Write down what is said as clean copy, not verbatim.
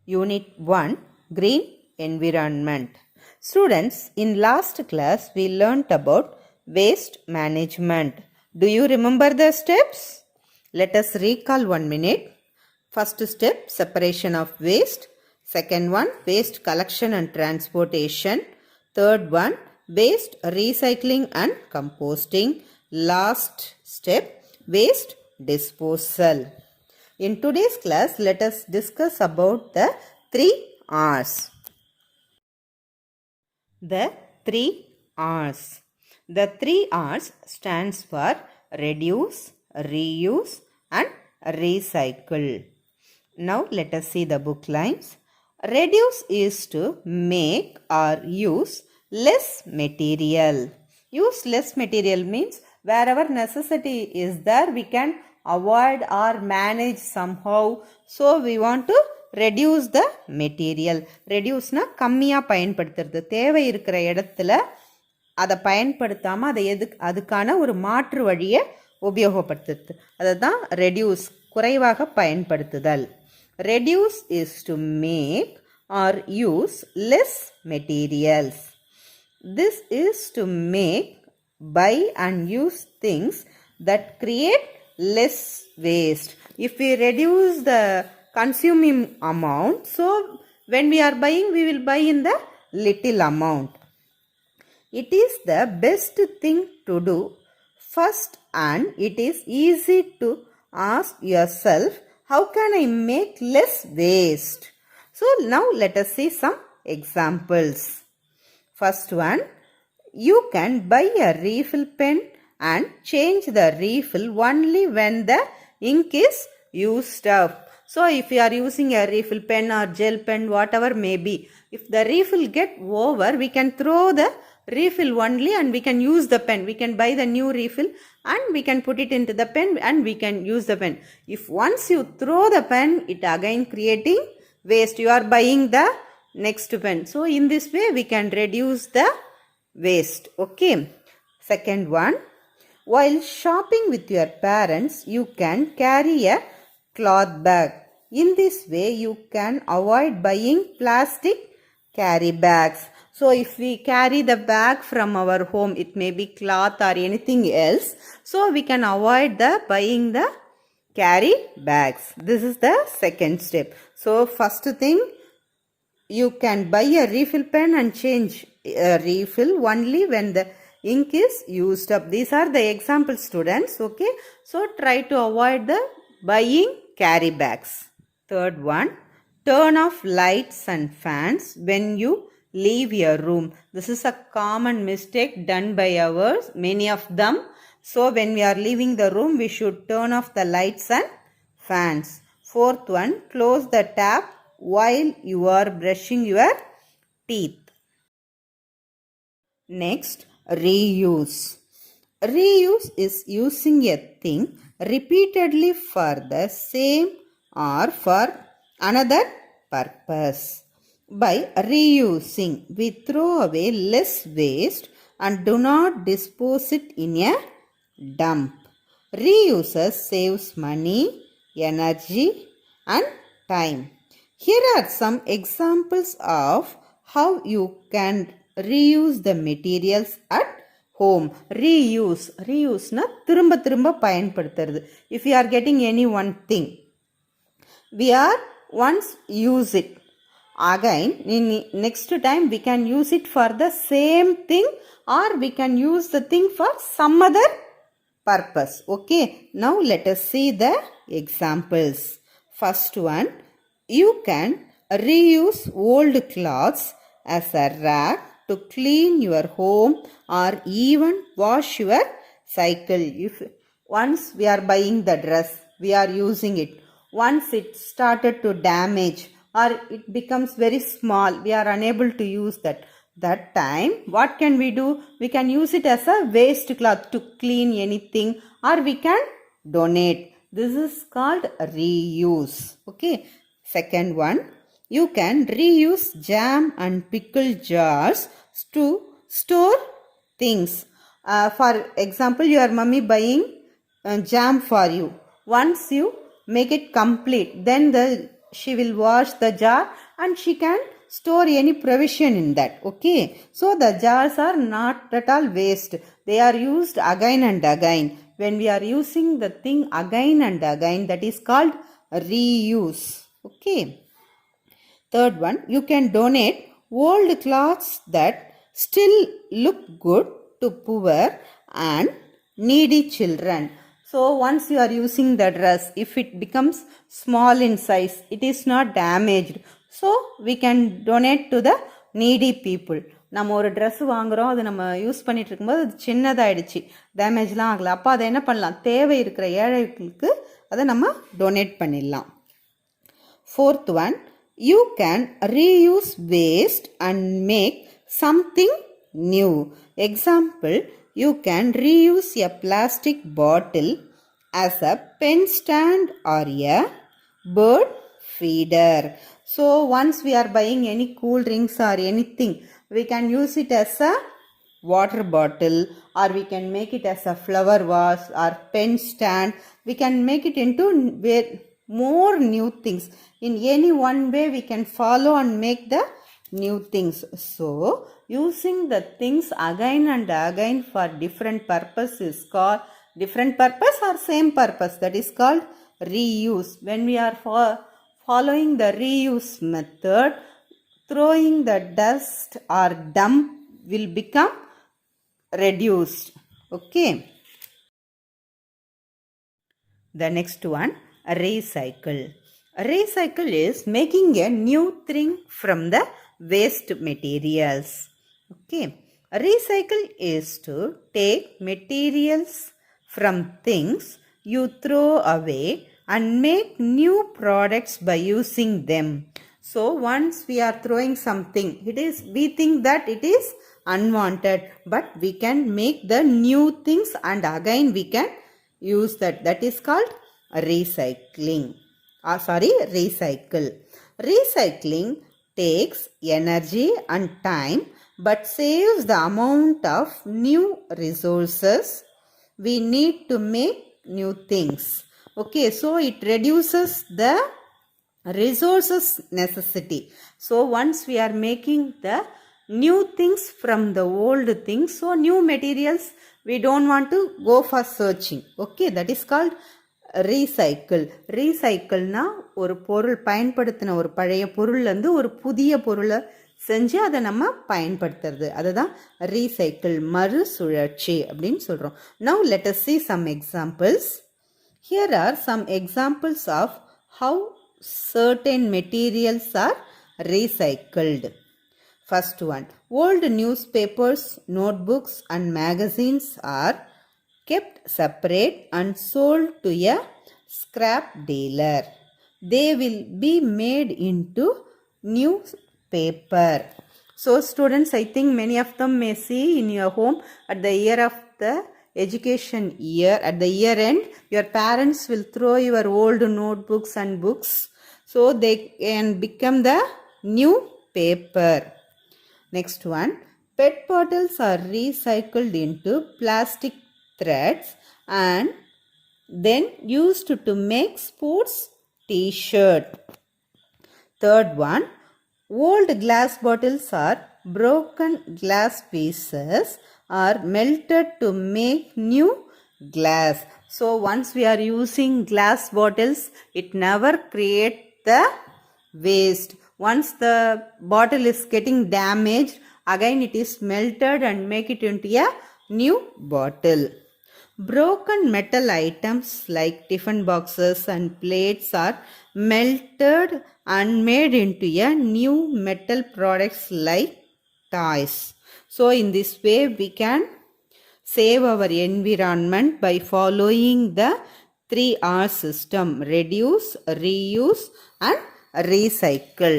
Unit 1 Green Environment. Students, in last class we learnt about waste management. Do you remember the steps? Let us recall 1 minute. First step, separation of waste. Second one, waste collection and transportation. Third one, waste recycling and composting. Last step, waste disposal. In today's class, let us discuss about the 3 R's. The 3 R's. The 3 R's stands for reduce, reuse and recycle. Now let us see the book lines. Reduce is to make or use less material. Use less material means wherever necessity is there, we can avoid or manage somehow. So we want to reduce the material. Reduce na கம்மியா பயன்படுத்துறது. தேவை இருக்கிற இடத்துல அதை பயன்படுத்தாமல் அதை அதுக்கான ஒரு மாற்று வழியை உபயோகப்படுத்துறது. அதை தான் ரெடியூஸ், குறைவாக பயன்படுத்துதல். Reduce is to make or use less materials. This is to make, buy and use things that create less waste. If we reduce the consuming amount, so when we are buying, we will buy in the little amount. It is the best thing to do first, and it is easy to ask yourself, how can I make less waste? So now let us see some examples. First one, you can buy a refill pen and change the refill only when the ink is used up. So if you are using a refill pen or gel pen, whatever may be, if the refill get over, we can throw the refill only and we can use the pen. We can buy the new refill and we can put it into the pen and we can use the pen. If once you throw the pen, it again creating waste. You are buying the next pen. So in this way, we can reduce the waste. Okay. Second one, while shopping with your parents, you can carry a cloth bag. In this way, you can avoid buying plastic carry bags. So if we carry the bag from our home, it may be cloth or anything else. So we can avoid the buying the carry bags. This is the second step. So first thing, you can buy a refill pen and change a refill only when the ink is used up. These are the example, students. Okay. So try to avoid the buying carry bags. Third one, turn off lights and fans when you leave your room. This is a common mistake done by ours, many of them. So when we are leaving the room, we should turn off the lights and fans. Fourth one, close the tap while you are brushing your teeth. Next, reuse. Reuse is using a thing repeatedly for the same or for another purpose. By reusing, we throw away less waste and do not dispose it in a dump. Reusers saves money, energy and time. Here are some examples of how you can reuse the materials at home. Reuse. Reuse na திரும்ப பயன்படுத்துறது. If you are getting any one thing, we are once use it. Again, next time we can use it for the same thing or we can use the thing for some other purpose. Okay. Now let us see the examples. First one, you can reuse old clothes as a rag to clean your home or even wash your cycle. If once we are buying the dress, we are using it. Once it started to damage or it becomes very small, we are unable to use that. That time, what can we do? We can use it as a waste cloth to clean anything or we can donate. This is called reuse. Okay. Second one, you can reuse jam and pickle jars to store things. For example, your mummy buying jam for you. Once you make it complete, then the she will wash the jar and she can store any provision in that. Okay. So the jars are not at all waste. They are used again and again. When we are using the thing again and again, that is called reuse. Okay. Third one, you can donate old clothes that still look good to poor and needy children. So once you are using the dress, if it becomes small in size, it is not damaged. So we can donate to the needy people. நம்ம ஒரு dress வாங்குகிறோம், அது நம்ம use பண்ணிட்டு இருக்கும்போது அது சின்னதாகிடுச்சு, டேமேஜ்லாம் ஆகலை. அப்போ அதை என்ன பண்ணலாம், தேவை இருக்கிற ஏழைகளுக்கு அதை நம்ம டொனேட் பண்ணிடலாம். Fourth one, you can reuse waste and make something new. Example, you can reuse a plastic bottle as a pen stand or a bird feeder. So once we are buying any cool drinks or anything, we can use it as a water bottle, or we can make it as a flower vase or pen stand. We can make it into more new things. In any one way we can follow and make the new things. So using the things again and again for different purpose is called different purpose or same purpose, that is called reuse. When we are following the reuse method, throwing the dust or dump will become reduced. Okay. The next one, recycle. Recycle is making a new thing from the waste materials. Okay. Recycle is to take materials from things you throw away and make new products by using them. So once we are throwing something, we think that it is unwanted, but we can make the new things and again we can use that. That is called recycling. Recycle. Recycling takes energy and time but saves the amount of new resources we need to make new things. Okay, so it reduces the resources necessity. So once we are making the new things from the old things, so new materials, we don't want to go for searching. Okay, that is called recycle. ரீசைக்கிள்னா ஒரு பொருள், பயன்படுத்தின ஒரு பழைய பொருள்லேருந்து ஒரு புதிய பொருளை செஞ்சு அதை நம்ம பயன்படுத்துறது, அதுதான் ரீசைக்கிள், மறுசுழற்சி அப்படின்னு சொல்கிறோம். Now let us see some examples. Here are some examples of how certain materials are recycled. First one, old newspapers, notebooks and magazines are kept separate and sold to a scrap dealer. They will be made into new paper. So students, I think many of them may see in your home at the year of the education year, at the year end, your parents will throw your old notebooks and books so they can become the new paper. Next one, PET bottles are recycled into plastic threads and then used to make sports t-shirt. Third one, old glass bottles are broken glass pieces are melted to make new glass. So once we are using glass bottles, it never creates the waste. Once the bottle is getting damaged, again it is melted and make it into a new bottle. Broken metal items like tiffin boxes and plates are melted and made into a new metal products like toys. So in this way we can save our environment by following the 3R system: reduce, reuse and recycle.